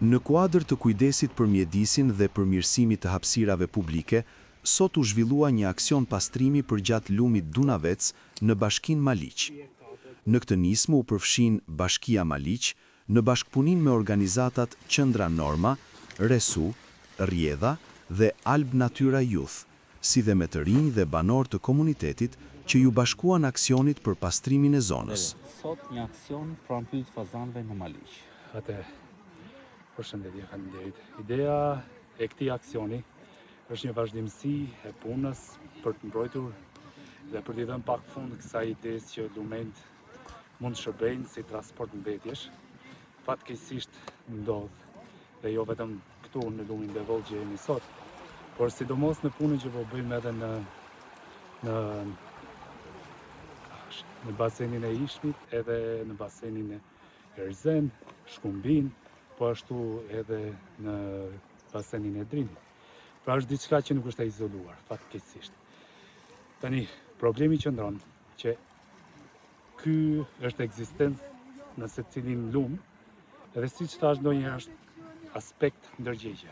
Në kuadër të kujdesit për mjedisin dhe përmirësimit të hapësirave publike, sot u zhvillua një aksion pastrimi përgjatë lumit Dunavec në bashkinë Maliq. Në këtë nismë u përfshin Bashkia Maliq në bashkëpunim me organizatat Qendra Norma, Resu, Rjedha dhe Alb Natyra Youth, si dhe me të rinj dhe banor të komunitetit që ju bashkuan aksionit për pastrimin e zonës. Sot një aksion pranë pyet fazanëve në Maliq. Përshëndetje, faleminderit. Ideja e këtij aksioni është një vazhdimsi e punës për të mbrojtur dhe për t'i dhënë pak fund kësaj idesë që lumenjt mund të shërbejnë si transport mbetjesh. Fatkeqësisht ndodh, dhe jo vetëm këtu në lumin Devol që jemi sot, por sidomos në punën që po bëjmë edhe në basenin e Ishmit, edhe në basenin e Erzen, Shkumbin, po ashtu edhe në basenin e Drinit. Pra është diçka që nuk është e izoluar, fatkeqësisht. Tani, problemi qëndron që ky është ekzistencë në secilin lum, edhe siç thash ndonjëherë është aspekt ndërgjegje.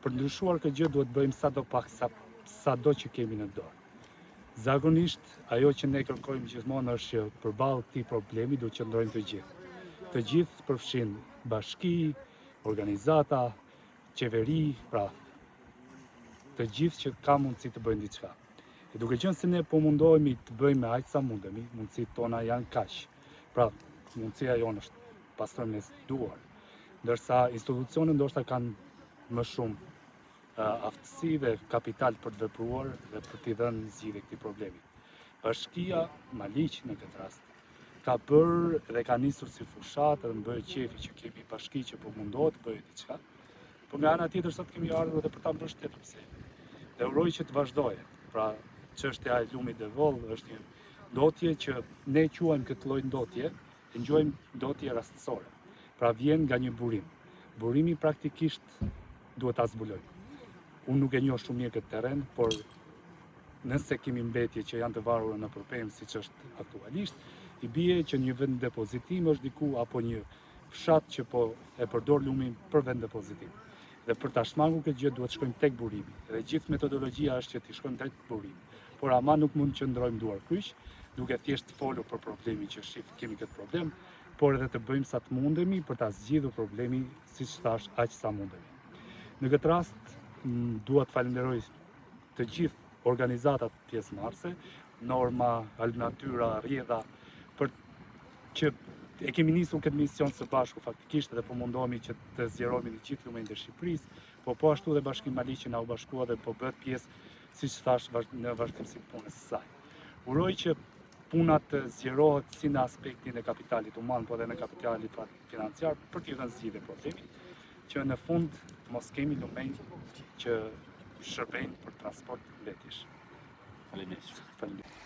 Për ndryshuar këtë gjë duhet bëjmë sado që kemi në dorë. Zakonisht, ajo që ne kërkojmë gjithmonë është që përballë këtij problemi duhet të qëndrojmë të gjithë. Të gjithë përfshin bashki, organizata, qeveri, pra të gjithë që ka mundësi të bëjnë diçka. E duke qenë se ne po mundohemi të bëjmë aq sa mundemi, mundësitë tona janë kaq. Pra, mundësia jonë është pastrojmë ne duar, ndërsa institucionet ndoshta kanë më shumë aftësi dhe kapital për të vepruar dhe për t'i dhënë zgjidhje këtij problemi. Bashkia Maliq në këtë rast ka bërë dhe ka nisur si fushat dhe më bëjë qefi që kemi bashki që po mundohet të bëjë diçka, por nga ana tjetër sot kemi ardhur edhe për ta mbështetur pse. Dhe uroj që të vazhdojë. Pra, çështja e lumit Devol është një ndotje që ne quajmë këtë lloj ndotje, e quajmë ndotje rastësore. Pra vjen nga një burim. Burimi praktikisht duhet ta zbulojmë. Unë nuk e njoh shumë mirë këtë terren, por nëse kemi mbetje që janë të varura në përpemë siç është aktualisht, i bie që një vend depozitim është diku apo një fshat që po e përdor lumin për vend depozitim. Dhe për ta shmangur këtë gjë duhet shkojmë tek burimi. Dhe gjithë metodologjia është që të shkojmë tek burimi. Por ama nuk mund të qëndrojmë duar kryq, duke thjesht folur për problemin që kemi këtë problem, por edhe të bëjmë sa të mundemi për ta zgjidhur problemin, siç thash, aq sa mundemi. Në këtë rast dua të falenderoj të gjithë organizatat pjesëmarrëse, Norma, Alb Natyra, Rjedha, për që e kemi nisur këtë mision së bashku faktikisht dhe po mundohemi që të zgjerohemi në gjithë lumenjtë e Shqipërisë, po ashtu dhe Bashkia Maliq që na u bashkua dhe po bëhet pjesë, siç thash, në vazhdimsi të punës së saj. Uroj që puna të zgjerohet si në aspektin e kapitalit human, po edhe në kapitalin financiar për t'i dhënë zgjidhje problemit, që në fund të mos kemi lumenjtë që shërbejnë për transport mbetjesh. Faleminderit.